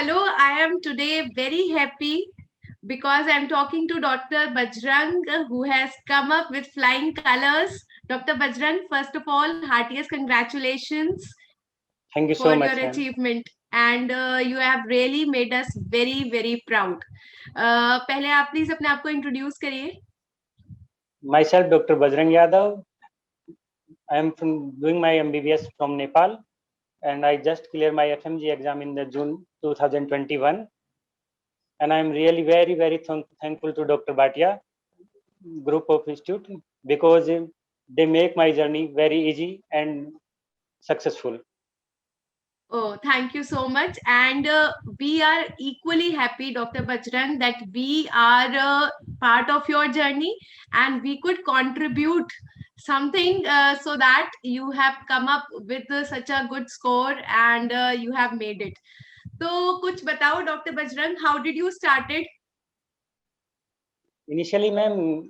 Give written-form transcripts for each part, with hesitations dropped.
hello. I am today very happy because I'm talking to Dr. Bajrang, who has come up with flying colors. Dr. Bajrang, first of all, heartiest congratulations Thank you for so your much, ma'am. achievement, and you have really made us very, very proud. पहले आप please अपने आप को introduce करिए. Myself, Dr. Bajrang Yadav. I am doing my MBBS from Nepal, and I just cleared my FMG exam in the June 2021. And I am really very, very thankful to Dr. Bhatia group of institute because they make my journey very easy and successful. Oh, thank you so much. And we are equally happy, Dr. Bajrang, that we are part of your journey and we could contribute something so that you have come up with such a good score and you have made it. So, kuch batao, Dr. Bajrang, how did you start it? Initially, ma'am,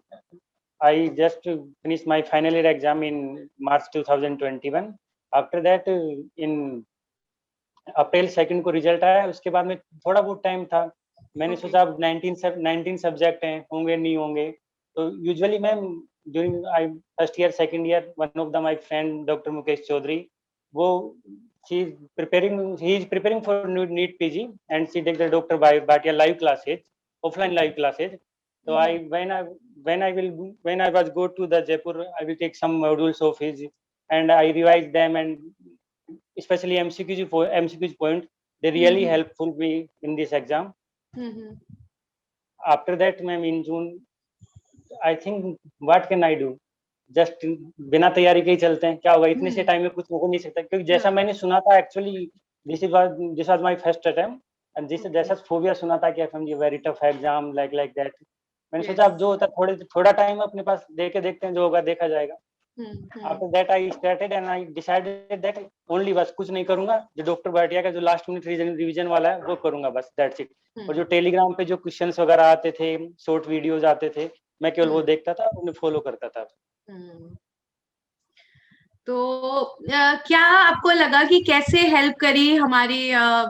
I just finished my final year exam in March 2021. After that, in अप्रैल 2 को result आया. उसके बाद में थोड़ा बहुत time था. मैंने सोचा अब 19 सब्जेक्ट हैं, होंगे नहीं होंगे. तो usually ma'am during I first year second year one of the my friend doctor Mukesh Chaudhary, वो he is preparing for NEET PG and she takes the Dr. Bhatia live classes, offline live classes. So when I was go to the Jaipur, I will take some modules of his and I revise them, and especially MCQs point, they really helpful me in this exam. After that, ma'am, in June, I think what can I do? Just बिना तैयारी के ही चलते हैं. क्या होगा, इतने से time में कुछ हो नहीं सकता, क्योंकि जैसा मैंने सुना था actually this was my first attempt and this जैसा फोबिया सुना था कि FMG very tough exam like that. मैंने सोचा अब जो होता थोड़ा टाइम अपने पास दे के देखते हैं, जो होगा देखा जाएगा. After that I started and I decided that only बस कुछ नहीं करूंगा, जो डॉक्टर भाटिया का जो लास्ट मिनट रिवीजन वाला है वो करूंगा बस, दैट्स इट. और जो टेलीग्राम पे जो क्वेश्चंस वगैरह आते थे, शॉर्ट वीडियोस आते थे, मैं केवल वो देखता था, उन्हें फॉलो करता था. तो क्या आपको लगा कि कैसे हेल्प करी हमारी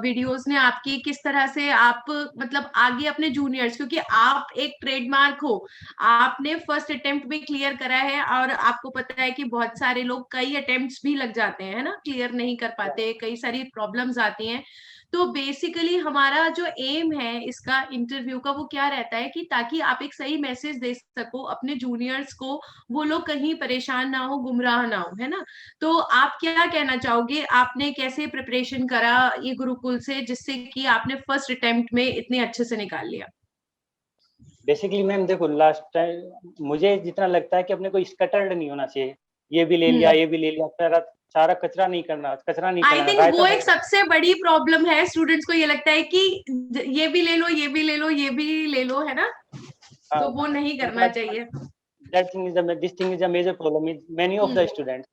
वीडियोस ने आपकी, किस तरह से आप मतलब आगे अपने जूनियर्स, क्योंकि आप एक ट्रेडमार्क हो, आपने फर्स्ट अटेम्प्ट भी क्लियर करा है और आपको पता है कि बहुत सारे लोग कई अटेम्प्ट्स भी लग जाते हैं, है ना, क्लियर नहीं कर पाते, कई सारी प्रॉब्लम्स आती हैं. तो बेसिकली हमारा जो एम है इसका इंटरव्यू का, वो क्या रहता है कि ताकि आप एक सही मैसेज दे सको अपने जूनियर्स को, वो लोग कहीं परेशान ना हो, गुमराह ना हो, है ना. तो आप क्या कहना चाहोगे, आपने कैसे प्रिपरेशन करा ये गुरुकुल से, जिससे कि आपने फर्स्ट अटेम्प्ट में इतने अच्छे से निकाल लिया? बेसिकली मैम देखो, लास्ट टाइम मुझे जितना लगता है कि अपने को स्कैटर्ड नहीं होना चाहिए. ये भी ले लिया, ये भी ले लिया, सारा कचरा नहीं करना, कचरा नहीं आई करना. थिंक वो एक सबसे बड़ी प्रॉब्लम है, स्टूडेंट्स को ये लगता है कि ये भी ले लो, ये भी ले लो, ये भी ले लो, है ना. तो वो नहीं करना चाहिए. This thing is a major problem is many of the students.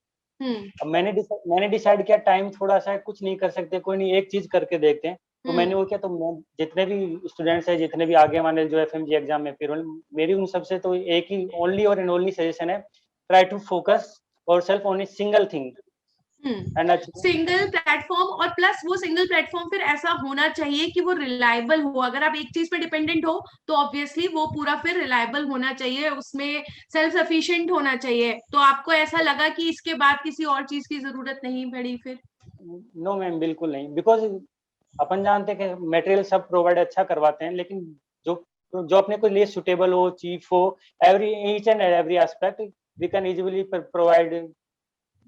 अब मैंने डिसाइड किया टाइम थोड़ा सा कुछ नहीं कर सकते, कोई नहीं, एक चीज करके देखते हैं. तो मैंने वो किया, तो मैं जितने भी स्टूडेंट्स हैं, जितने भी आगे वाले जो एफएमजी एग्जाम में फिर मेरी उन सबसे तो एक ही ओनली और ओनली सजेशन है, ट्राई टू फोकस और self on a single thing and single platform. और प्लस वो सिंगल प्लेटफॉर्म फिर ऐसा होना चाहिए कि वो रिलायबल हो. अगर आप एक चीज पे डिपेंडेंट हो तो ऑब्वियसली वो पूरा फिर रिलायबल होना चाहिए, उसमें सेल्फ सफिशिएंट होना चाहिए. तो आपको ऐसा लगा कि इसके बाद किसी और चीज की जरूरत नहीं पड़ी फिर? नो मैम, बिल्कुल नहीं. बिकॉज अपन जानते हैं कि मटेरियल सब प्रोवाइड अच्छा करवाते हैं, लेकिन जो जो अपने को लिए सुटेबल हो, चीप हो, every each and every aspect we can easily provide.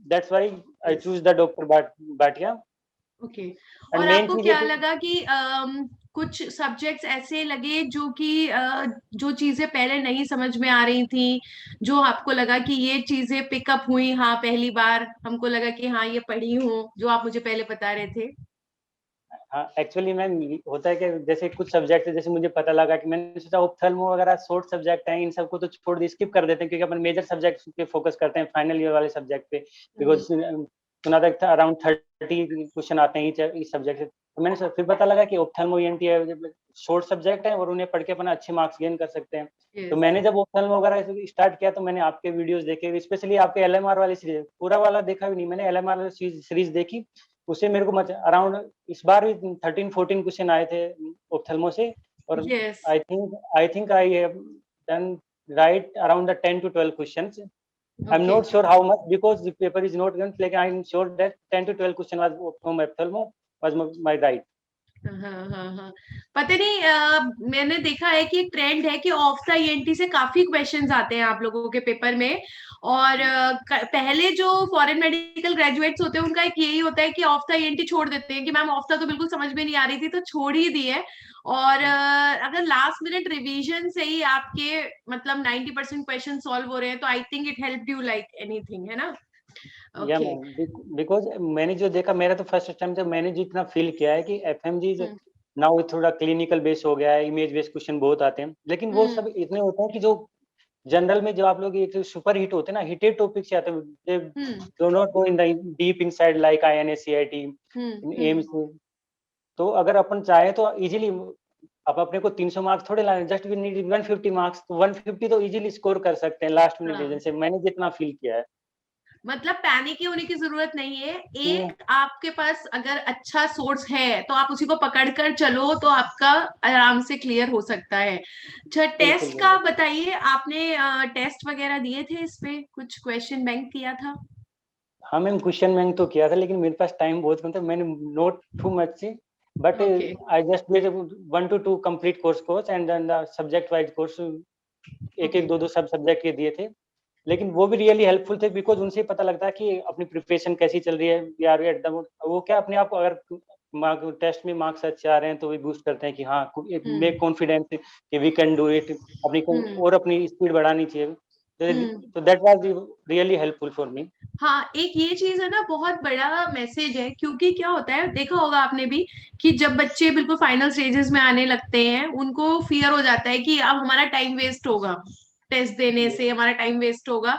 That's why I choose the doctor Bhatia. Okay. और आपको क्या लगा कि कुछ सब्जेक्ट्स ऐसे लगे जो कि जो चीजें पहले नहीं समझ में आ रही थी, जो आपको लगा कि ये चीजें पिकअप हुई, हाँ पहली बार हमको लगा कि हाँ ये पढ़ी हूँ, जो आप मुझे पहले बता रहे थे? हाँ, एक्चुअली मैम होता है कि जैसे कुछ सब्जेक्ट है, जैसे मुझे पता लगा कि मैंने सोचा ऑप्थेल्मो वगैरह शॉर्ट सब्जेक्ट हैं, इन सबको तो छोड़ दी, स्किप कर देते हैं, क्योंकि अपन मेजर सब्जेक्ट पे फोकस करते हैं फाइनल ईयर वाले सब्जेक्ट पे. बिकॉज सुना था अराउंड 30 क्वेश्चन आते हैं इस सब्जेक्ट से. तो मैंने फिर पता लगा कि ऑप्थेल्मो ईएनटी है, शॉर्ट सब्जेक्ट है और उन्हें पढ़ के अपन अच्छे मार्क्स गेन कर सकते हैं. तो मैंने जब ऑप्थेल्मो वगैरह स्टार्ट किया, तो मैंने आपके वीडियोस देखे, स्पेशली आपके एलएमआर वाली सीरीज, पूरा वाला देखा भी नहीं मैंने, एलएमआर सीरीज देखी. उससे मेरे को अराउंड इस बार भी 13-14 क्वेश्चन आए थे ऑप्थेल्मो से, और yes. I think I have done right around the 10 to 12 questions. I'm okay. not sure how much because the paper is not given. Like I'm sure that 10 to 12 question was from ophthalmo was my right. हाँ हाँ हाँ, पता नहीं मैंने देखा है कि एक ट्रेंड है कि ऑफ द ईएनटी से काफी क्वेश्चंस आते हैं आप लोगों के पेपर में। और पहले जो फॉरेन मेडिकल ग्रेजुएट्स होते हैं उनका एक यही होता है कि ऑफ द ईएनटी छोड़ देते हैं कि मैम ऑफ द तो बिल्कुल समझ में नहीं आ रही थी तो छोड़ ही दी है। और अगर लास्ट मिनट रिवीजन से ही आपके मतलब 90% क्वेश्चन सॉल्व हो रहे हैं तो I think it help you like anything, है ना? या ओके। मैम, बिकॉज मैंने जो देखा, मेरा तो फर्स्ट टाइम जब मैंने जितना फील किया है कि एफएमजी हम्म नाउ थोड़ा क्लिनिकल बेस हो गया है, इमेज बेस्ड क्वेश्चन बहुत आते हैं, लेकिन वो हम्म सब इतने होते हैं कि जो जनरल में जो आप लोग एक सुपर हिट होते हैं ना, हिटेड टॉपिक से आते हैं, they hmm do not go in the deep inside like INSCIT in hmm. AIIMS. तो अगर अपन चाहे तो इजीली, अब अपने को 300 मार्क्स थोड़े लाने, जस्ट वी नीड 150 मार्क्स, तो 150 तो इजीली स्कोर कर सकते हैं लास्ट मिनट हाँ, रीजन से, मैंने जितना फील किया है। मतलब पैनिक की होने की जरूरत नहीं है। ये एक आपके पास अगर अच्छा सोर्स है तो आप उसी को पकड़ कर चलो तो आपका आराम से क्लियर हो सकता है। अच्छा, बिल्कुल टेस्ट का बिल्कुल। बताइए, आपने टेस्ट वगैरह दिए थे, इस पे कुछ क्वेश्चन बैंक किया था? हाँ मैम, क्वेश्चन बैंक तो किया था, लेकिन मेरे पास टाइम बहुत कम था, मैंने not too much see, but okay. I just did 1 to 2 complete course and then the subject wise course, एक एक ओके। दो दो सब सब्जेक्ट के दिए थे। लेकिन वो भी रियली हेल्पफुल थे, बिकॉज उनसे पता लगता है कि अपनी प्रिपरेशन कैसी चल रही है, वी आर एट द, वो क्या अपने आप को अगर मार्क टेस्ट में मार्क्स अच्छे आ रहे हैं तो भी बूस्ट करते हैं कि हाँ, हम्म मेक कॉन्फिडेंस कि वी कैन डू इट, अपनी हम्म और अपनी स्पीड बढ़ानी चाहिए। हम्म। तो that was really helpful for me. हाँ, एक ये चीज है ना, बहुत बड़ा मैसेज है, क्योंकि क्या होता है देखा होगा आपने भी कि जब बच्चे बिल्कुल फाइनल स्टेजेस में आने लगते हैं उनको फियर हो जाता है कि अब हमारा टाइम वेस्ट होगा, टेस्ट देने से हमारा टाइम वेस्ट होगा।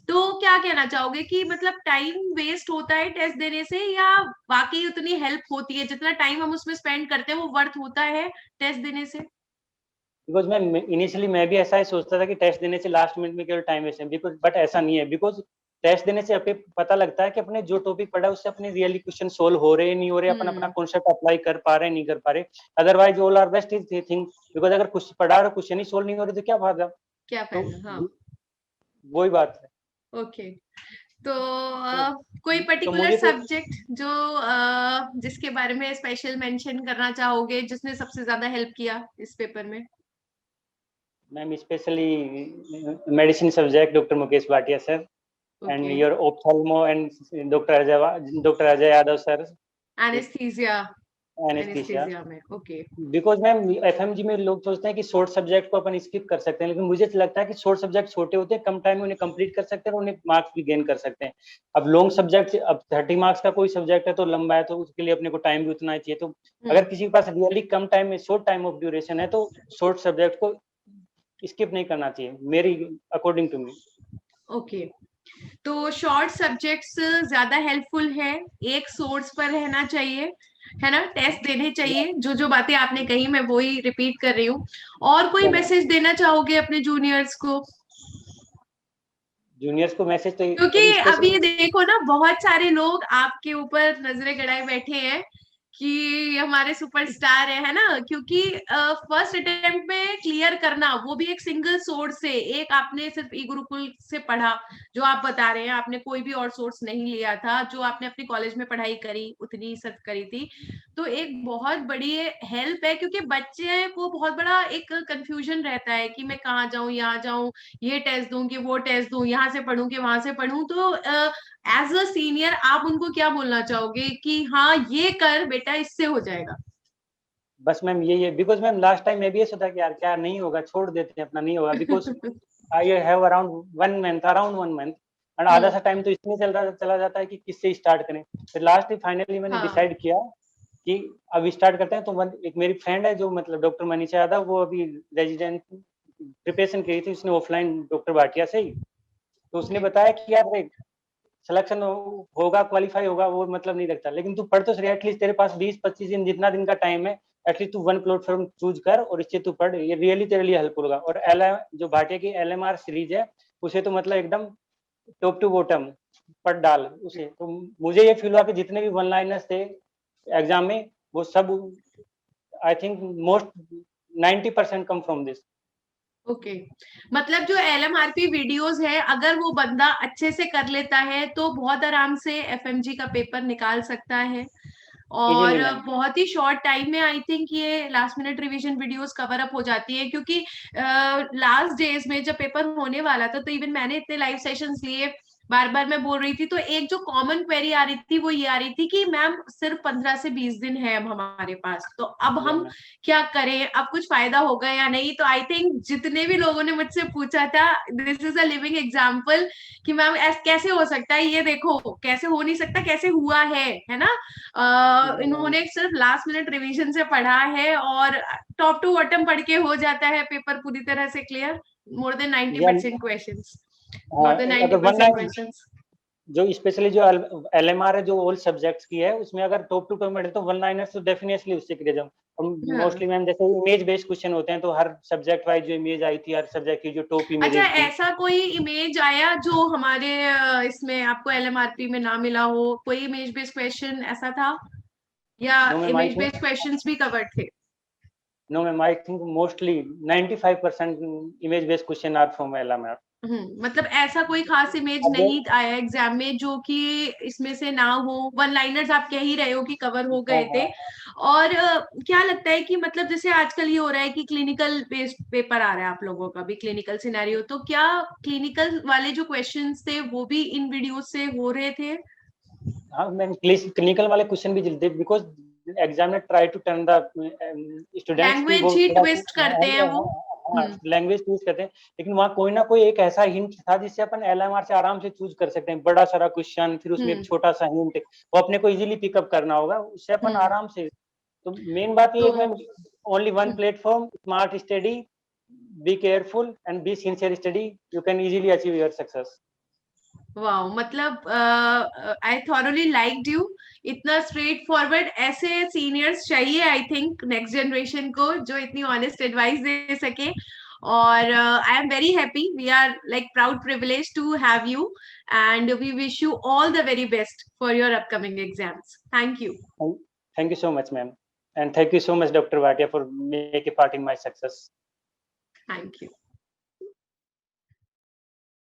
तो क्या कहना चाहोगे कि मतलब टाइम वेस्ट होता है टेस्ट देने से, या वाकई उतनी हेल्प होती है जितना टाइम हम उसमें स्पेंड करते हैं वो वर्थ होता है टेस्ट देने से? बिकॉज मैं इनिशियली मैं भी ऐसा ही सोचता था कि टेस्ट देने से लास्ट मिनट में केवल टाइम वेस्ट है, बिकॉज बट ऐसा नहीं है, बिकॉज टेस्ट देने से अपने पता लगता है कि अपने जो टॉपिक पढ़ा है उससे अपने रियली क्वेश्चन सोल्व हो रहे हैं नहीं हो रहे, अपन अपना हम्म। कॉन्सेप्ट अप्लाई कर पा रहे हैं नहीं कर पा रहे। Otherwise all are best is thing, because अगर कुछ पढ़ा और क्वेश्चन ही सोल्व नहीं हो रहे तो क्या फायदा। क्या तो फायदा, हाँ। वही बात है। ओके। तो तो, कोई तो पर्टिकुलर मुझे तो सब्जेक्ट जो जिसके बारे में स्पेशल मेंशन करना चाहोगे जिसने सबसे ज्यादा हेल्प किया इस पेपर में? Ma'am specially medicine subject doctor Mukesh Bhatia sir, and okay. Your ophthalmo and doctor Ajay Yadav sir, anaesthesia. Anaesthesia. Anaesthesia में, ओके। बिकॉज मैम एफएमजी में लोग सोचते हैं कि शॉर्ट सब्जेक्ट को अपन स्किप कर सकते हैं, लेकिन मुझे तो लगता है कि शॉर्ट सब्जेक्ट छोटे होते हैं, कम टाइम में उन्हें कंप्लीट कर सकते हैं और उन्हें मार्क्स भी गेन कर सकते हैं। अब लॉन्ग सब्जेक्ट, अब 30 मार्क्स का कोई सब्जेक्ट है तो लंबा है, तो उसके लिए अपने को टाइम भी उतना ही चाहिए। तो हम्म। अगर किसी के पास रियली कम टाइम में शॉर्ट टाइम ऑफ ड्यूरेशन है तो शॉर्ट सब्जेक्ट को स्किप नहीं करना चाहिए, मेरी अकॉर्डिंग टू मी। ओके। तो शॉर्ट सब्जेक्ट्स ज्यादा हेल्पफुल है, एक सोर्स पर रहना चाहिए, है ना, टेस्ट देने चाहिए, जो जो बातें आपने कही मैं वही रिपीट कर रही हूँ। और कोई या मैम, मैसेज देना चाहोगे अपने जूनियर्स को? जूनियर्स को मैसेज क्योंकि तो अभी स्पेशली, देखो ना, बहुत सारे लोग आपके ऊपर नजरें गड़ाए बैठे हैं कि हमारे सुपरस्टार है ना, क्योंकि फर्स्ट अटेम्प्ट में क्लियर करना वो भी एक सिंगल सोर्स से, एक आपने सिर्फ ई गुरुकुल से पढ़ा, जो आप बता रहे हैं आपने कोई भी और सोर्स नहीं लिया था, जो आपने अपनी कॉलेज में पढ़ाई करी उतनी सिर्फ करी थी, तो एक बहुत बड़ी हेल्प है। क्योंकि बच्चे को बहुत बड़ा एक कंफ्यूजन रहता है कि मैं कहाँ जाऊं, यहाँ जाऊं, ये टेस्ट दूं कि वो टेस्ट दूं, यहाँ से पढ़ूं कि वहां से पढ़ूं। तो एज अ सीनियर आप उनको क्या बोलना चाहोगे कि हाँ ये कर बेटा, इससे हो जाएगा? बस मैम यही है, बिकॉज मैम लास्ट टाइम मैं भी ये सोचा कि यार क्या नहीं होगा, छोड़ देते हैं अपना, नहीं होगा, because I have around 1 month, and आधा हम्म। सा टाइम तो इसमें चला जाता है कि किससे स्टार्ट करें। फिर लास्ट फाइनली मैंने हाँ। डिसाइड किया कि अब स्टार्ट करते हैं। तो एक मेरी फ्रेंड है जो मतलब डॉक्टर मनीषा यादव, वो अभी रेजिडेंट प्रिपरेशन की थी उसने ऑफलाइन डॉक्टर भाटिया से ही, तो उसने ओके। बताया कि यार देख, सिलेक्शन होगा, क्वालिफाई होगा, वो मतलब नहीं रखता, लेकिन तू पढ़ तो सही, एटलीस्ट तेरे पास 20-25 दिन जितना दिन का टाइम है, एटलीस्ट तू वन प्लेटफॉर्म चूज कर और इससे तू पढ़, ये रियली तेरे लिए हेल्पफुल होगा। और एल जो भाटिया की LMR सीरीज है, उसे तो मतलब एकदम टॉप टू बॉटम पढ़ डाल उसे। तो मुझे ये फील हुआ कि जितने भी वन लाइनर्स थे एग्जाम में वो सब I think most 90% come from this. Okay मतलब जो LMRP वीडियोस है, अगर वो बंदा अच्छे से कर लेता है तो बहुत आराम से FMG का पेपर निकाल सकता है। इजीली और मैम। बहुत ही शॉर्ट टाइम में आई थिंक ये last minute revision videos cover up हो जाती है, क्योंकि लास्ट डेज में जब पेपर होने वाला था तो इवन मैंने इतने लाइव सेशंस लिए, बार बार मैं बोल रही थी, तो एक जो कॉमन क्वेरी आ रही थी वो ये आ रही थी कि मैम सिर्फ 15 से 20 दिन है अब हमारे पास, तो अब हम क्या करें, अब कुछ फायदा होगा या नहीं। तो आई थिंक जितने भी लोगों ने मुझसे पूछा था, this is a living example कि मैम कैसे हो सकता है, ये देखो कैसे हो नहीं सकता, कैसे हुआ है ना। इन्होंने सिर्फ लास्ट मिनट रिवीजन से पढ़ा है और टॉप टू बॉटम पढ़ के हो जाता है पेपर पूरी तरह से clear. More than 90% questions, more than अगर 90% क्वेश्चंस। जो स्पेशली जो LMR है जो ऑल सब्जेक्ट्स की है, उसमें अगर टॉप टू टॉप तो वन लाइनर्स तो डेफिनेटली उससे क्लियर जाऊँ। मोस्टली मैम जैसे इमेज बेस्ड क्वेश्चन होते हैं, तो हर सब्जेक्ट वाइज जो इमेज आई थी, हर सब्जेक्ट की जो टॉप अच्छा, इमेजेस थी। ऐसा कोई इमेज आया जो हमारे इसमें आपको LMRP में ना मिला हो, कोई इमेज बेस्ड क्वेश्चन ऐसा था, या no ma'am I image think, based questions भी कवर्ड थे? No ma'am I think mostly 95% image based question are from LMR। मतलब ऐसा कोई खास इमेज अब नहीं आया एग्जाम में जो कि इसमें से ना हो, वन लाइनर्स आप कह ही रहे हो कि कवर हो हाँ गए थे। हाँ और क्या लगता है कि मतलब जैसे आजकल ये हो रहा है कि क्लिनिकल बेस्ड पेपर आ रहा है, आप लोगों का भी क्लिनिकल सिनेरियो, तो क्या क्लिनिकल वाले जो क्वेश्चंस थे वो भी इन वीडियो से हो रहे थे? हाँ मैम, क्लिनिकल वाले क्वेश्चन भी जल्दी, because examiner try to turn the students की वो लैंग्वेज ही थोड़ा ट्विस्ट करते हैं वो। हम्म। लैंग्वेज चूज करते हैं, लेकिन वहाँ कोई ना कोई एक ऐसा हिंट था जिससे अपन LMR से आराम से चूज कर सकते हैं। बड़ा सारा क्वेश्चन, फिर उसमें एक हम्म। छोटा सा हिंट, वो अपने को इजीली पिकअप करना होगा, उससे अपन हम्म। आराम से। तो मेन बात ये तो है कि ma'am only one platform, smart study, be careful and be sincere study, you can easily achieve your success. Wow, मतलब आई थॉरली लाइक्ड यू। इतना स्ट्रेट फॉरवर्ड ऐसे सीनियर्स चाहिए आई थिंक नेक्स्ट जनरेशन को, जो इतनी ऑनेस्ट एडवाइस दे सके। और I am very happy, we are like proud privilege to have you, and we wish you all the very best for your upcoming exams. Thank you. Thank you so much, ma'am. And thank you so much, Dr. Vatia, for making part in my success. Thank you.